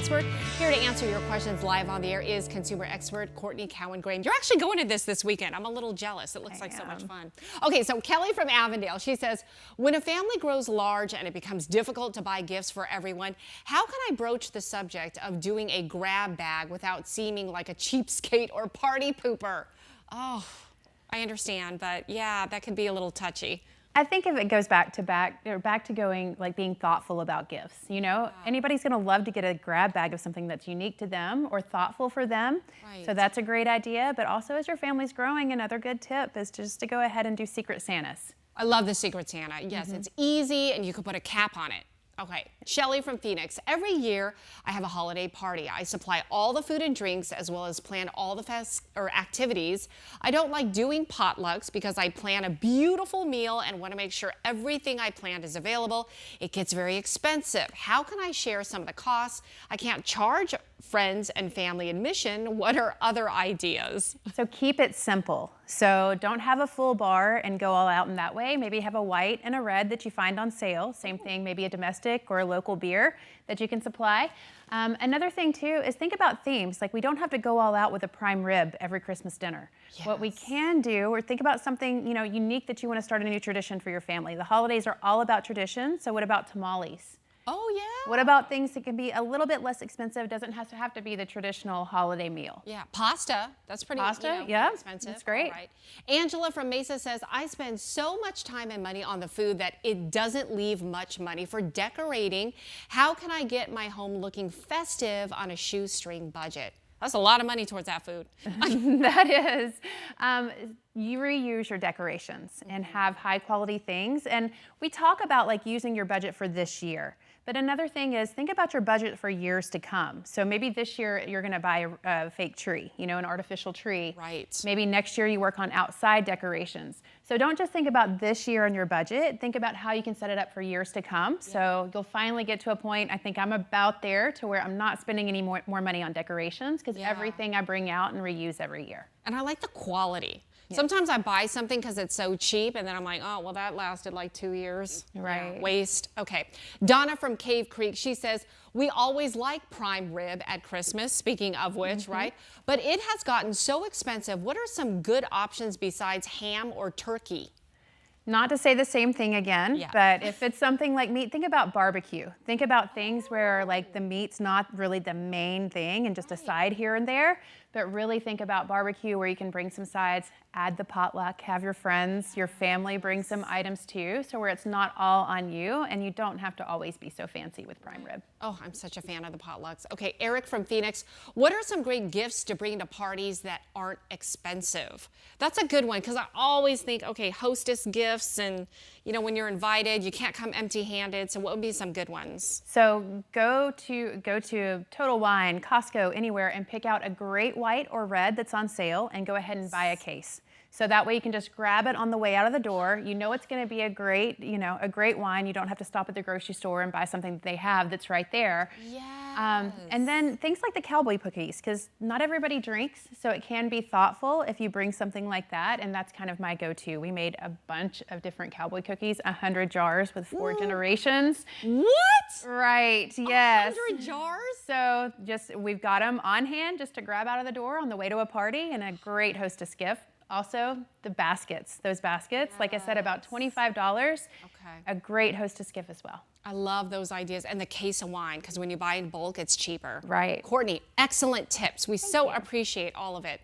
expert. Here to answer your questions live on the air is consumer expert Courtney Cowan Gray. You're actually going to this weekend. I'm a little jealous. It looks like so much fun. Okay, so Kelly from Avondale, she says, when a family grows large and it becomes difficult to buy gifts for everyone, how can I broach the subject of doing a grab bag without seeming like a cheapskate or party pooper? Oh, I understand, but yeah, that could be a little touchy. I think if it goes back to going like being thoughtful about gifts, you know, anybody's going to love to get a grab bag of something that's unique to them or thoughtful for them. Right. So that's a great idea. But also as your family's growing, another good tip is just to go ahead and do Secret Santas. I love the Secret Santa. Yes, it's easy and you can put a cap on it. Okay, Shelly from Phoenix. Every year I have a holiday party. I supply all the food and drinks as well as plan all the activities. I don't like doing potlucks because I plan a beautiful meal and want to make sure everything I planned is available. It gets very expensive. How can I share some of the costs? I can't charge friends and family admission. What are other ideas? So keep it simple. So don't have a full bar and go all out in that way. Maybe have a white and a red that you find on sale. Same thing, maybe a domestic or a local beer that you can supply. Another thing too is think about themes. Like we don't have to go all out with a prime rib every Christmas dinner. Yes. What we can do, or think about something unique that you want to start a new tradition for your family. The holidays are all about tradition. So what about tamales? Oh, yeah. What about things that can be a little bit less expensive? Doesn't have to be the traditional holiday meal. Yeah, pasta. That's pretty, yeah, expensive. That's great. All right. Angela from Mesa says, I spend so much time and money on the food that it doesn't leave much money for decorating. How can I get my home looking festive on a shoestring budget? That's a lot of money towards that food. That is. You reuse your decorations and have high quality things. And we talk about like using your budget for this year. But another thing is think about your budget for years to come. So maybe this year you're going to buy a fake tree, an artificial tree. Right. Maybe next year you work on outside decorations. So don't just think about this year on your budget. Think about how you can set it up for years to come. Yeah. So you'll finally get to a point, I think I'm about there, to where I'm not spending any more money on decorations because everything I bring out and reuse every year. And I like the quality. Yeah. Sometimes I buy something because it's so cheap and then I'm like, oh, well, that lasted like 2 years. Right. Yeah, waste. Okay. Donna from Cave Creek, she says, we always like prime rib at Christmas, speaking of which, right? But it has gotten so expensive. What are some good options besides ham or turkey? Not to say the same thing again, but if it's something like meat, think about barbecue. Think about things where like the meat's not really the main thing and just a side here and there, but really think about barbecue where you can bring some sides, add the potluck, have your friends, your family bring some items too, so where it's not all on you and you don't have to always be so fancy with prime rib. Oh, I'm such a fan of the potlucks. Okay, Eric from Phoenix, what are some great gifts to bring to parties that aren't expensive? That's a good one because I always think, okay, hostess gifts and, when you're invited, you can't come empty-handed. So what would be some good ones? So go to Total Wine, Costco, anywhere, and pick out a great white or red that's on sale and go ahead and buy a case. So that way you can just grab it on the way out of the door. You know it's going to be a great wine. You don't have to stop at the grocery store and buy something that they have that's right there. Yes. And then things like the cowboy cookies, because not everybody drinks, so it can be thoughtful if you bring something like that, and that's kind of my go-to. We made a bunch of different cowboy cookies, 100 jars with 4 generations. What? Right, yes. 100 jars? So we've got them on hand just to grab out of the door on the way to a party, and a great hostess gift. Also, the baskets. Those baskets, like I said, about $25. Okay. A great hostess gift as well. I love those ideas. And the case of wine, because when you buy in bulk, it's cheaper. Right. Courtney, excellent tips. We so appreciate all of it.